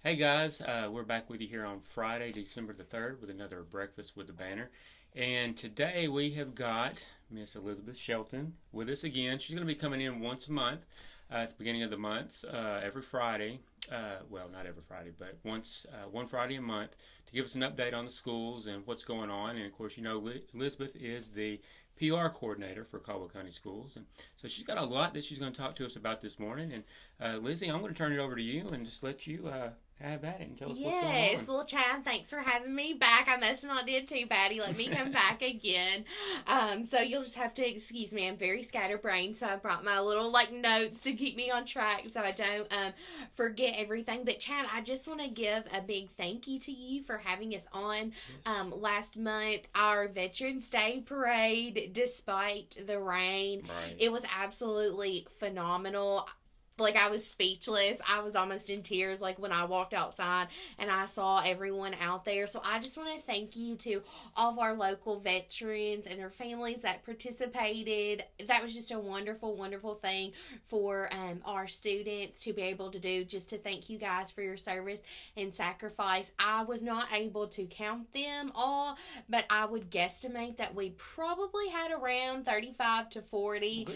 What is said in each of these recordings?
Hey guys, we're back with you here on Friday, December the 3rd, with another Breakfast with the Banner. And today we have got Miss Elizabeth Shelton with us again. She's going to be coming in once a month at the beginning of the month, every Friday. Well, not every Friday, but one Friday a month to give us an update on the schools and what's going on. And of course, you know, Elizabeth is the PR coordinator for Caldwell County Schools. And so she's got a lot that she's going to talk to us about this morning. And Lizzie, I'm going to turn it over to you and just let you have at it and tell us what's going on. Yes, well, Chad, thanks for having me back. I must not did too, Patty. Let me come back again. So you'll just have to excuse me. I'm very scatterbrained, so I brought my little notes to keep me on track, so I don't forget everything. But Chad, I just want to give a big thank you to you for having us on last month. Our Veterans Day parade, despite the rain, Right. it was absolutely phenomenal. I was speechless. I was almost in tears when I walked outside and I saw everyone out there. So I just want to thank you to all of our local veterans and their families that participated. That was just a wonderful, wonderful thing for our students to be able to do, just to thank you guys for your service and sacrifice. I was not able to count them all, but I would guesstimate that we probably had around 35 to 40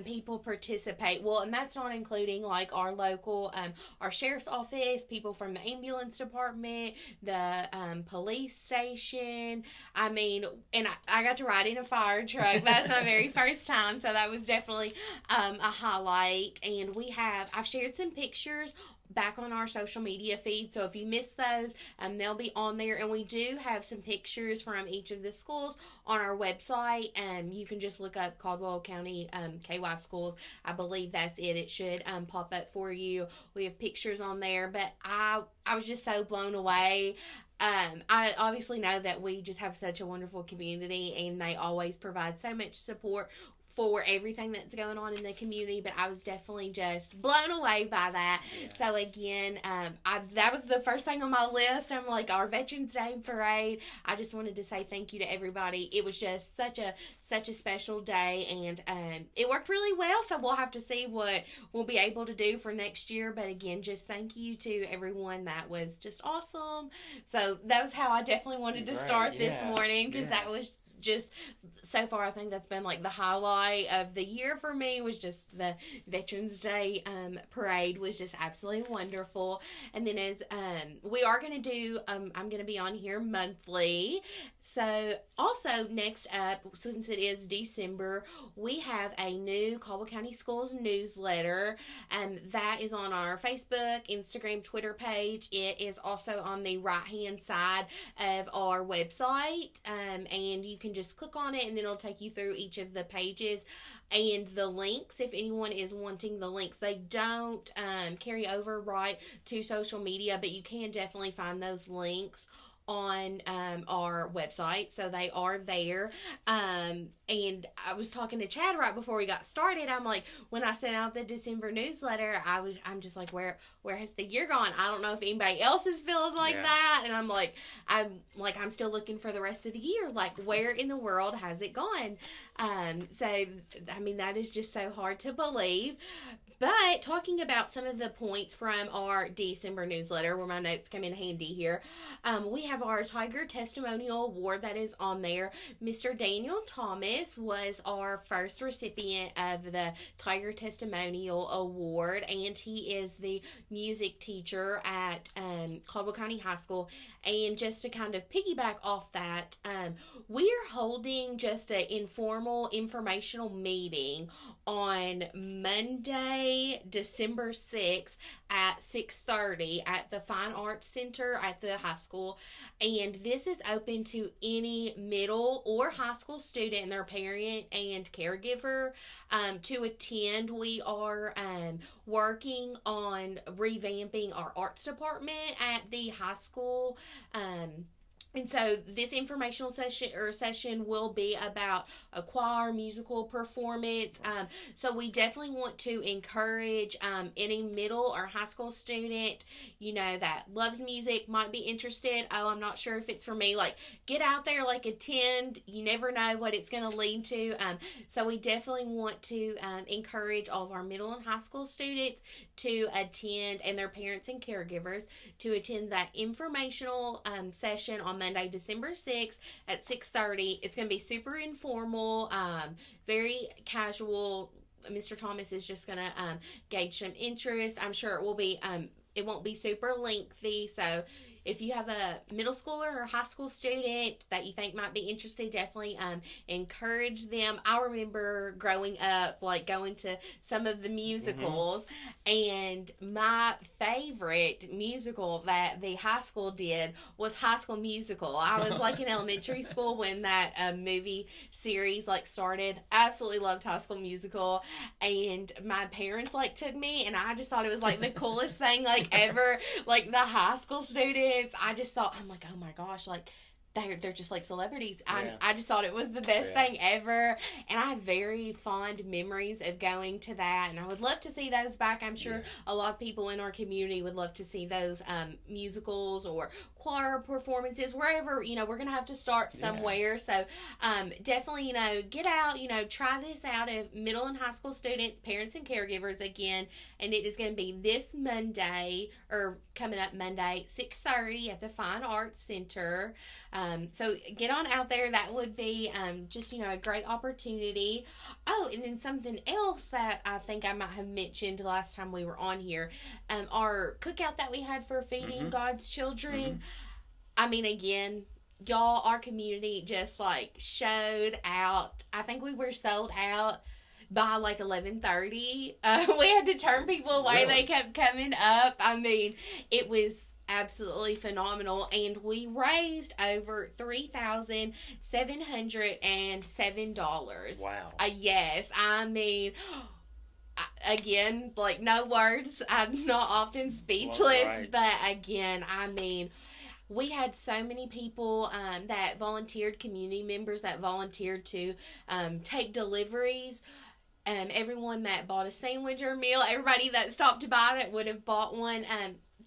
people participate. Well, and that's not including our local, our sheriff's office, people from the ambulance department, the police station. I mean, and I got to ride in a fire truck. That's my very first time, so that was definitely a highlight. And I've shared some pictures back on our social media feed, so if you missed those, they'll be on there. And we do have some pictures from each of the schools on our website. You can just look up Caldwell County KY schools. I believe that's it. It should pop up for you. We have pictures on there, but I was just so blown away. I obviously know that we just have such a wonderful community, and they always provide so much support for everything that's going on in the community, but I was definitely just blown away by that. Yeah. So again, that was the first thing on my list. I'm our Veterans Day parade. I just wanted to say thank you to everybody. It was just such a special day, and it worked really well. So we'll have to see what we'll be able to do for next year. But again, just thank you to everyone. That was just awesome. So that was how I definitely wanted to start this morning, because that was just so far, I think that's been the highlight of the year for me, was just the Veterans Day parade was just absolutely wonderful. And then as we are going to do, I'm going to be on here monthly. So also next up, since it is December, we have a new Caldwell County Schools newsletter that is on our Facebook, Instagram, Twitter page. It is also on the right hand side of our website, and you can just click on it, and then it'll take you through each of the pages and the links. If anyone is wanting the links, they don't carry over right to social media, but you can definitely find those links on our website, so they are there. And I was talking to Chad right before we got started. I'm when I sent out the December newsletter, I'm just where has the year gone? I don't know if anybody else is feeling that. And I'm still looking for the rest of the year. Where in the world has it gone? So I mean, that is just so hard to believe. But talking about some of the points from our December newsletter, where my notes come in handy here, we have our Tiger Testimonial Award that is on there. Mr. Daniel Thomas was our first recipient of the Tiger Testimonial Award, and he is the music teacher at Caldwell County High School. And just to kind of piggyback off that, we're holding just an informal informational meeting on Monday, December 6th at 6:30 at the Fine Arts Center at the high school. And this is open to any middle or high school student and their parent and caregiver to attend. We are working on revamping our arts department at the high school. And so this informational session will be about a choir musical performance. So we definitely want to encourage any middle or high school student, that loves music, might be interested. Oh, I'm not sure if it's for me. Like, get out there, like, attend. You never know what it's going to lead to. So we definitely want to encourage all of our middle and high school students to attend, and their parents and caregivers to attend that informational session on Monday, December 6th at 6:30. It's going to be super informal, very casual. Mr. Thomas is just going to gauge some interest. I'm sure it will be, it won't be super lengthy. So if you have a middle schooler or high school student that you think might be interested, definitely encourage them. I remember growing up, like, going to some of the musicals, and my favorite musical that the high school did was High School Musical. I was, like, in elementary school when that movie series, like, started. Absolutely loved High School Musical, and my parents, like, took me, and I just thought it was, like, the coolest thing, like, ever. Like, the high school students, I just thought, I'm like, oh my gosh, like, they're just like celebrities. I just thought it was the best thing ever, and I have very fond memories of going to that, and I would love to see those back. I'm sure a lot of people in our community would love to see those musicals or choir performances, wherever. We're gonna have to start somewhere. So definitely, get out, try this out of middle and high school students, parents and caregivers again. And it is going to be this Monday, or coming up Monday, 6:30 at the Fine Arts Center. So get on out there. That would be just, a great opportunity. Oh, and then something else that I think I might have mentioned last time we were on here, our cookout that we had for feeding God's children. I mean, again, y'all, our community just, like, showed out. I think we were sold out by, like, 11:30. We had to turn people away. Really? They kept coming up. I mean, it was absolutely phenomenal, and we raised over $3,707. Wow. Yes, I mean, again, like, no words. I'm not often speechless, but again, I mean, we had so many people that volunteered, community members that volunteered to take deliveries. Everyone that bought a sandwich or a meal, everybody that stopped by it would have bought one.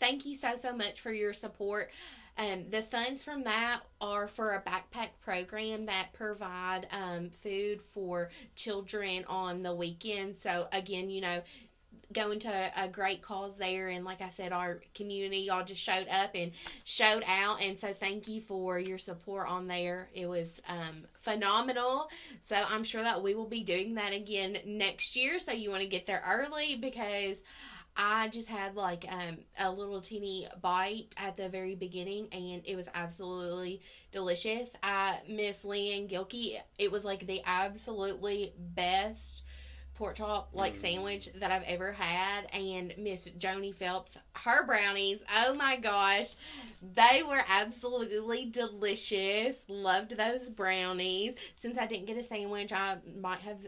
Thank you so much for your support. The funds from that are for a backpack program that provide food for children on the weekend. So again, going to a great cause there, and like I said, our community, y'all just showed up and showed out, and so thank you for your support on there. It was phenomenal. So I'm sure that we will be doing that again next year, so you want to get there early, because I just had, like, a little teeny bite at the very beginning, and it was absolutely delicious. Miss Leanne Gilkey, it was, like, the absolutely best pork chop, like, sandwich that I've ever had. And Miss Joni Phelps, her brownies, oh my gosh, they were absolutely delicious. Loved those brownies. Since I didn't get a sandwich, I might have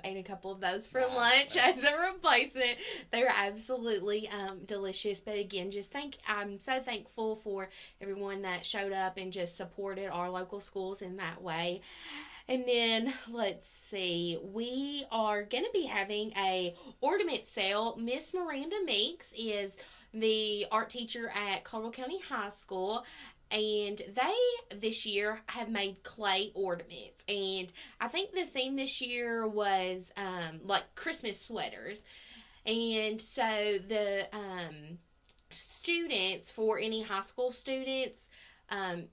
ate a couple of those for lunch as a replacement. They were absolutely delicious. But again, I'm so thankful for everyone that showed up and just supported our local schools in that way. And then, let's see, we are going to be having a ornament sale. Miss Miranda Meeks is the art teacher at Caldwell County High School, and they, this year, have made clay ornaments. And I think the theme this year was, like, Christmas sweaters. And so the students, for any high school students,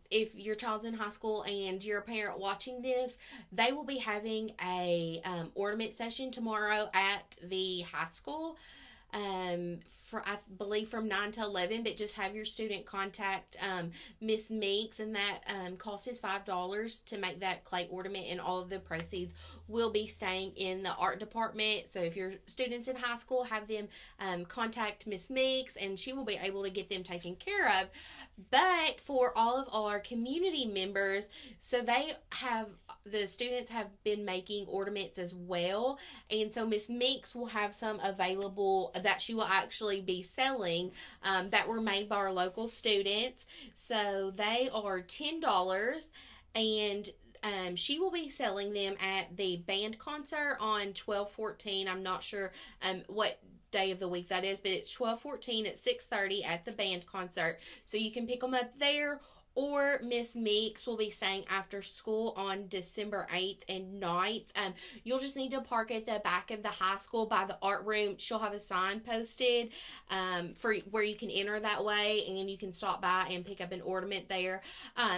if your child's in high school and you're a parent watching this, they will be having a ornament session tomorrow at the high school. I believe from 9 to 11, but just have your student contact Miss Meeks, and that cost is $5 to make that clay ornament, and all of the proceeds will be staying in the art department. So if your students in high school, have them contact Miss Meeks, and she will be able to get them taken care of. But for all of our community members, so they have the students have been making ornaments as well, and so Miss Meeks will have some available that she will actually be selling, that were made by our local students. So they are $10, and she will be selling them at the band concert on 12/14. I'm not sure what day of the week that is, but it's 12/14 at 6:30 at the band concert. So you can pick them up there, or Miss Meeks will be staying after school on December 8th and 9th. You'll just need to park at the back of the high school by the art room. She'll have a sign posted for where you can enter that way, and then you can stop by and pick up an ornament there.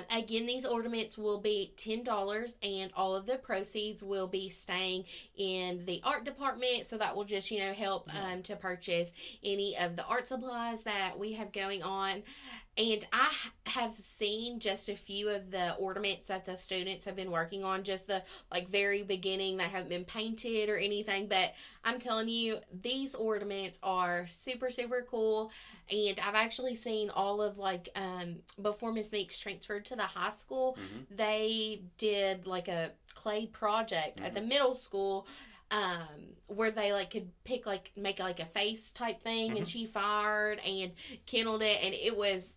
Again, these ornaments will be $10, and all of the proceeds will be staying in the art department, so that will just, help to purchase any of the art supplies that we have going on. And I have seen just a few of the ornaments that the students have been working on, just the very beginning. They haven't been painted or anything, but I'm telling you, these ornaments are super, super cool. And I've actually seen all of before Miss Meeks transferred to the high school, they did a clay project at the middle school, where they could pick make a face type thing, and she fired and kindled it, and it was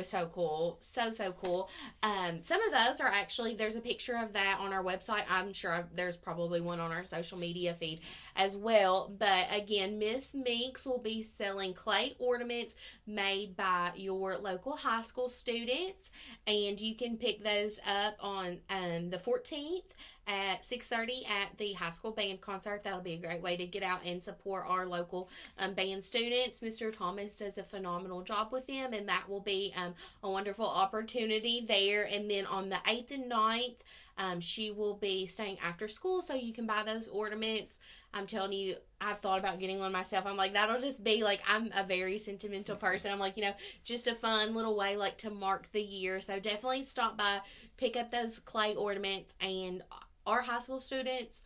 so cool. So cool. Some of those are actually, there's a picture of that on our website. I'm sure there's probably one on our social media feed as well. But again, Miss Meeks will be selling clay ornaments made by your local high school students, and you can pick those up on the 14th at 6:30 at the high school band concert. That'll be a great way to get out and support our local band students. Mr. Thomas does a phenomenal job with them, and that will be a wonderful opportunity there. And then on the 8th and 9th, she will be staying after school, so you can buy those ornaments. I'm telling you, I've thought about getting one myself. I'm that'll just be I'm a very sentimental person. I'm just a fun little way to mark the year. So definitely stop by, pick up those clay ornaments. And our high school students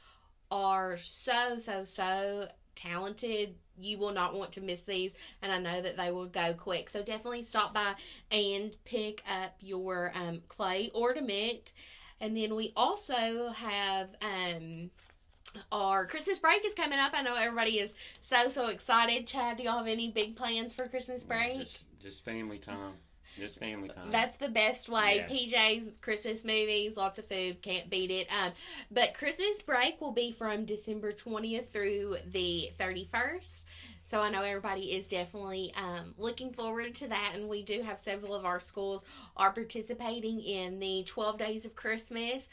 are so talented. You will not want to miss these, and I know that they will go quick. So definitely stop by and pick up your clay ornament. And then we also have our Christmas break is coming up. I know everybody is so excited. Chad, do y'all have any big plans for Christmas break? Just family time. Just family time. That's the best way. Yeah. PJs, Christmas movies, lots of food, can't beat it. But Christmas break will be from December 20th through the 31st. So I know everybody is definitely looking forward to that, and we do have several of our schools are participating in the 12 Days of Christmas.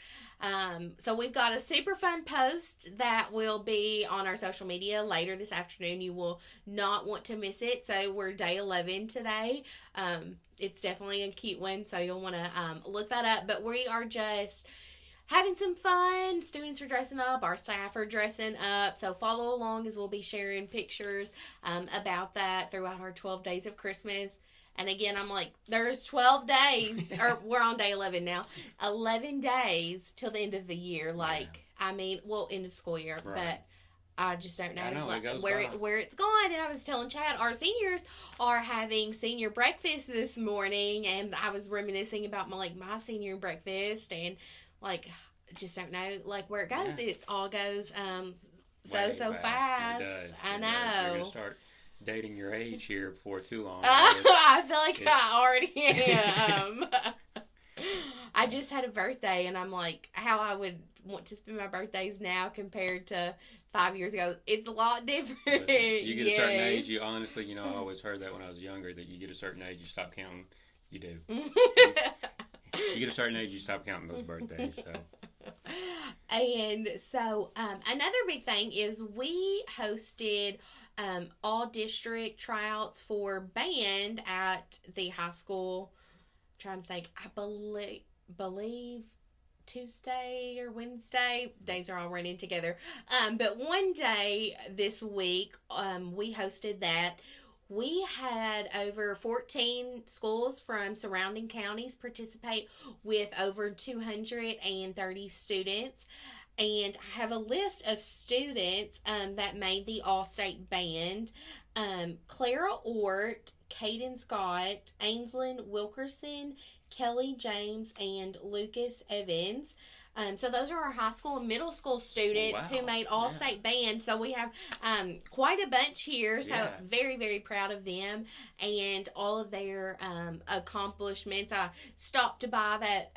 So we've got a super fun post that will be on our social media later this afternoon. You will not want to miss it. So we're day 11 today. It's definitely a cute one, so you'll want to look that up. But we are just having some fun. Students are dressing up. Our staff are dressing up. So follow along as we'll be sharing pictures about that throughout our 12 Days of Christmas. And again, I'm there's 12 days, or we're on day 11 now, 11 days till the end of the year. End of school year, right. But I just don't know, it goes where it's gone. And I was telling Chad, our seniors are having senior breakfast this morning, and I was reminiscing about my senior breakfast, and just don't know where it goes. Yeah. It all goes so fast. It does. I know. You're gonna start dating your age here before too long. I feel I already am. I just had a birthday, and I'm how I would want to spend my birthdays now compared to 5 years ago. It's a lot different. Listen, you get a certain age, you honestly, I always heard that when I was younger, that you get a certain age, you stop counting. You do. You get a certain age, you stop counting those birthdays. So. And so another big thing is we hosted all district tryouts for band at the high school. I'm trying to think. I believe Tuesday or Wednesday. Days are all running together. But one day this week, we hosted that. We had over 14 schools from surrounding counties participate with over 230 students. And I have a list of students that made the All-State Band. Clara Ort, Caden Scott, Ainsley Wilkerson, Kelly James, and Lucas Evans. So those are our high school and middle school students Wow. who made all-state band. So we have quite a bunch here. So very, very proud of them and all of their accomplishments. I stopped by that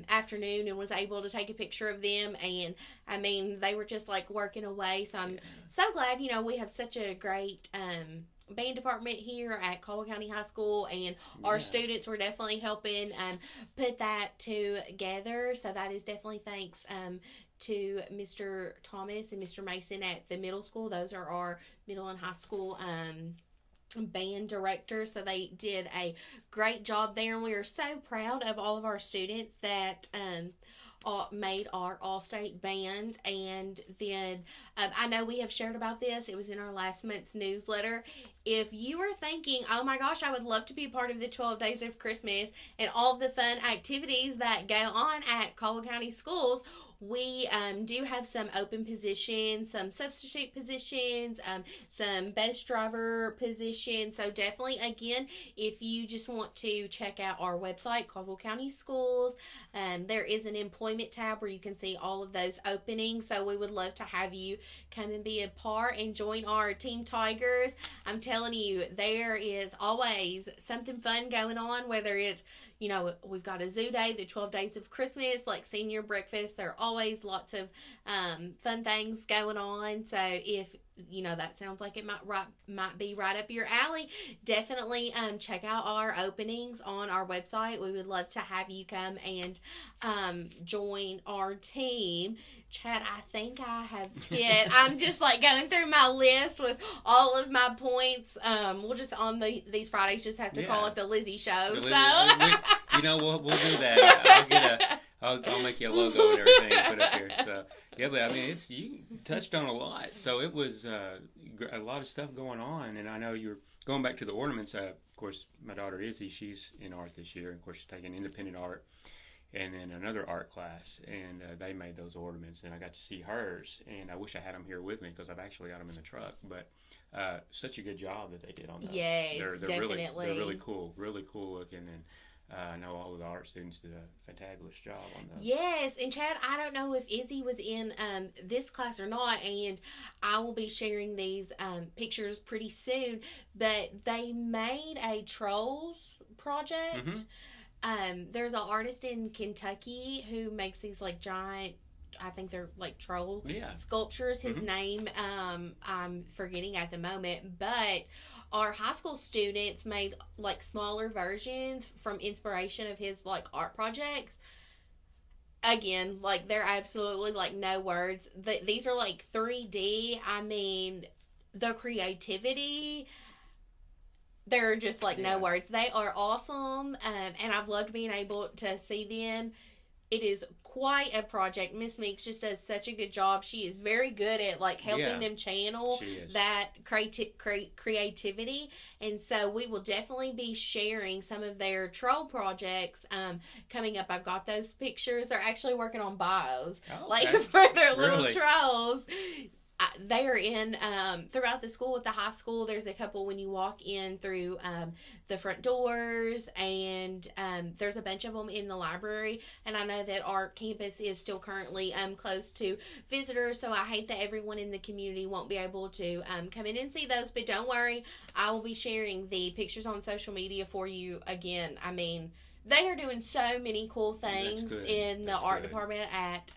afternoon and was able to take a picture of them, and I mean, they were just like working away. So I'm so glad, we have such a great band department here at Caldwell County High School, and our students were definitely helping put that together. So that is definitely thanks to Mr. Thomas and Mr. Mason at the middle school. Those are our middle and high school band directors. So they did a great job there, and we are so proud of all of our students that made our all-state band. And then I know we have shared about this. It was in our last month's newsletter. If you are thinking, oh my gosh, I would love to be part of the 12 Days of Christmas and all of the fun activities that go on at Caldwell County Schools, we do have some open positions, some substitute positions, some bus driver positions. So definitely, again, if you just want to check out our website, Caldwell County Schools, there is an employment tab where you can see all of those openings. So we would love to have you come and be a part and join our Team Tigers. I'm telling you, there is always something fun going on, whether it's we've got a zoo day, the 12 Days of Christmas, like senior breakfast. There are always lots of fun things going on. So if that sounds like it might be right up your alley, definitely check out our openings on our website. We would love to have you come and join our team. Chad, I think I have hit. I'm just like going through my list with all of my points. We'll just on these Fridays just have to call it the Lizzie Show. We'll do that. I'll make you a logo and everything and put up here. So but I mean, you touched on a lot. So it was a lot of stuff going on, and I know you're going back to the ornaments. Of course, my daughter Izzy, she's in art this year. Of course, she's taking independent art. And then another art class, and they made those ornaments, and I got to see hers, and I wish I had them here with me because I've actually got them in the truck, but such a good job that they did on those. Yes, they're definitely. They're really cool looking, and I know all of the art students did a fantabulous job on those. Yes, and Chad, I don't know if Izzy was in this class or not, and I will be sharing these pictures pretty soon, but they made a trolls project. Mm-hmm. There's an artist in Kentucky who makes these like giant, I think they're like troll sculptures. His name, I'm forgetting at the moment, but our high school students made like smaller versions from inspiration of his like art projects. Again, like they're absolutely like no words. These are like 3D. I mean, the creativity, they're just like no words. They are awesome, and I've loved being able to see them. It is quite a project. Miss Meeks just does such a good job. She is very good at like helping them channel that creativity, and so we will definitely be sharing some of their troll projects coming up. I've got those pictures. They're actually working on bios, like for their little trolls. They are in throughout the school. At the high school, there's a couple when you walk in through the front doors, and there's a bunch of them in the library. And I know that our campus is still currently closed to visitors, so I hate that everyone in the community won't be able to come in and see those. But don't worry, I will be sharing the pictures on social media for you again. I mean, they are doing so many cool things in the art department at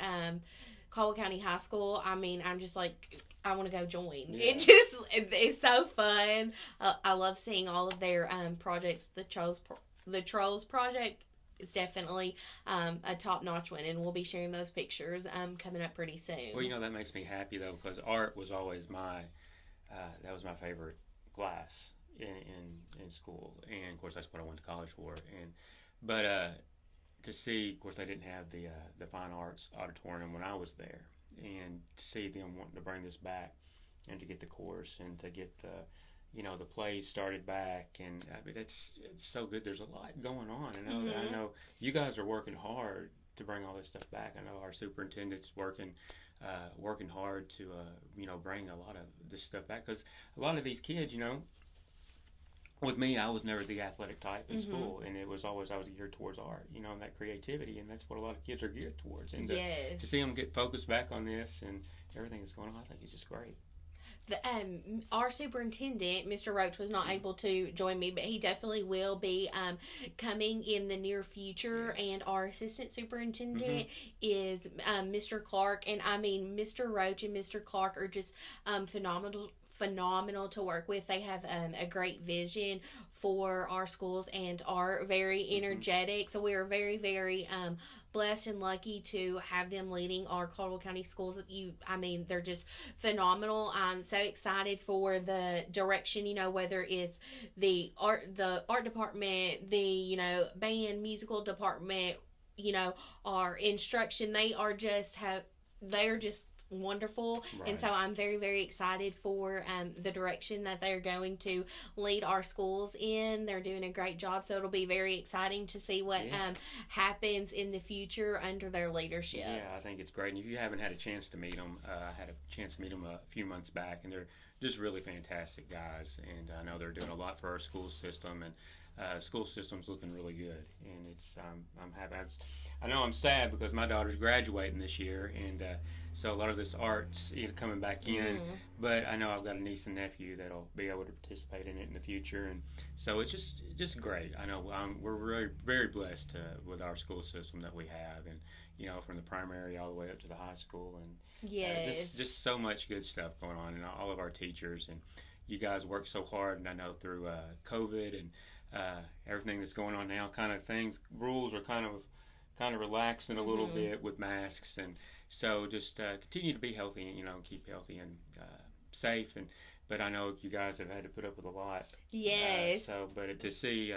Caldwell County High School. I mean, I'm just like, I want to go join. It's so fun. I love seeing all of their projects. The Trolls project is definitely a top-notch one, and we'll be sharing those pictures coming up pretty soon. Well, that makes me happy though, because art was always that was my favorite class in school, and of course that's what I went to college for. But to see, of course, they didn't have the fine arts auditorium when I was there, and to see them wanting to bring this back, and to get the course, and to get the plays started back, and I mean it's so good. There's a lot going on. I know you guys are working hard to bring all this stuff back. I know our superintendent's working hard to bring a lot of this stuff back, because a lot of these kids, with me, I was never the athletic type in school, and it was always I was geared towards art, and that creativity, and that's what a lot of kids are geared towards. And to see them get focused back on this and everything that's going on, I think it's just great. Our superintendent, Mr. Roach, was not able to join me, but he definitely will be coming in the near future. Yes. And our assistant superintendent is Mr. Clark. And I mean, Mr. Roach and Mr. Clark are just phenomenal to work with. They have a great vision for our schools and are very energetic. So we are very, very blessed and lucky to have them leading our Caldwell County schools. They're just phenomenal. I'm so excited for the direction, whether it's the art department, the, band, musical department, our instruction. They're just wonderful. Right. And so I'm very, very excited for the direction that they're going to lead our schools in. They're doing a great job, so it'll be very exciting to see what happens in the future under their leadership. Yeah, I think it's great. And if you haven't had a chance to meet them, I had a chance to meet them a few months back, and they're just really fantastic guys. And I know they're doing a lot for our school system, and school system's looking really good. And it's I'm happy. I know I'm sad because my daughter's graduating this year, and so a lot of this art's coming back in. But I know I've got a niece and nephew that'll be able to participate in it in the future, and so it's just great. I know we're very, very blessed with our school system that we have, and from the primary all the way up to the high school, and just so much good stuff going on, and all of our teachers, and you guys work so hard. And I know through COVID and everything that's going on now, rules are kind of relaxing a little bit with masks, and so just continue to be healthy and keep healthy and safe. But I know you guys have had to put up with a lot. Yes. But to see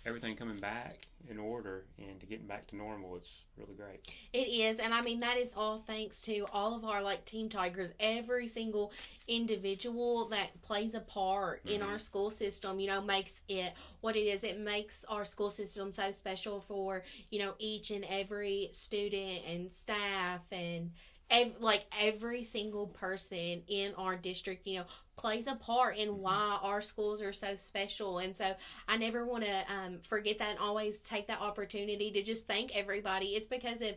everything coming back in order and to getting back to normal, it's really great. It is, and that is all thanks to all of our Team Tigers. Every single individual that plays a part in our school system, makes it what it is. It makes our school system so special for each and every student and staff, and every single person in our district, plays a part in why our schools are so special. And so I never want to forget that, and always take that opportunity to just thank everybody. It's because of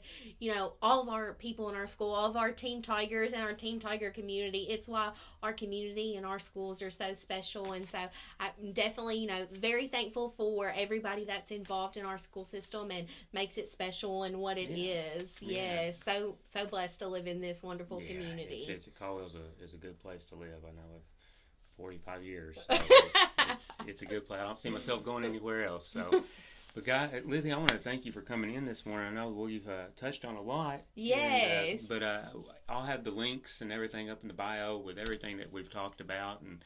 all of our people in our school, all of our Team Tigers and our Team Tiger community. It's why our community and our schools are so special. And so I'm definitely very thankful for everybody that's involved in our school system and makes it special and what it is. Yes, so blessed to live in this wonderful community. Caldwell is a good place to live. I know it. 45 years. So it's a good place. I don't see myself going anywhere else. So, but Lizzie, I want to thank you for coming in this morning. I know we've touched on a lot. Yes. But I'll have the links and everything up in the bio with everything that we've talked about, and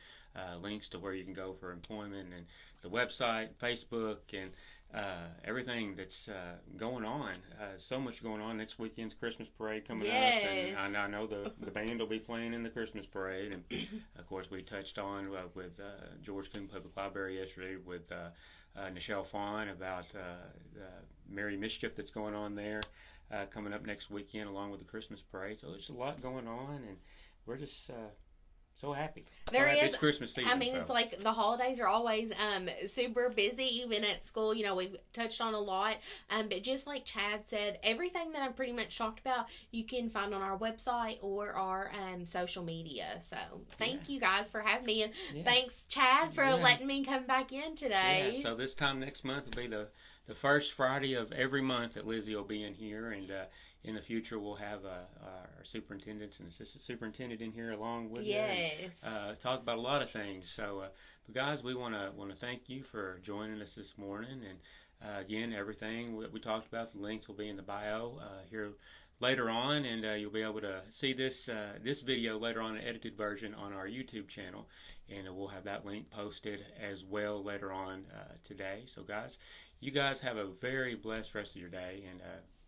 links to where you can go for employment, and the website, Facebook, and everything that's going on. So much going on. Next weekend's Christmas parade coming up, and I know the band will be playing in the Christmas parade, and of course we touched on with George Coon Public Library yesterday with Nichelle Fawn about Merry Mischief that's going on there coming up next weekend along with the Christmas parade. So there's a lot going on, and we're just so happy. It's Christmas season. It's like the holidays are always super busy, even at school. We've touched on a lot. But just like Chad said, everything that I've pretty much talked about, you can find on our website or our social media. So thank you guys for having me. And thanks, Chad, for letting me come back in today. Yeah, so this time next month will be the first Friday of every month that Lizzie will be in here. And in the future, we'll have our superintendents and assistant superintendent in here along with you. Talk about a lot of things. So, but guys, we want to thank you for joining us this morning. And again, everything we talked about, the links will be in the bio here later on, and you'll be able to see this video later on, an edited version on our YouTube channel, and we'll have that link posted as well later on today. So, guys, you guys have a very blessed rest of your day, and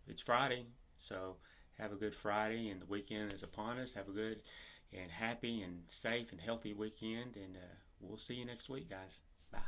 it's Friday. So have a good Friday, and the weekend is upon us. Have a good and happy and safe and healthy weekend, and we'll see you next week, guys. Bye.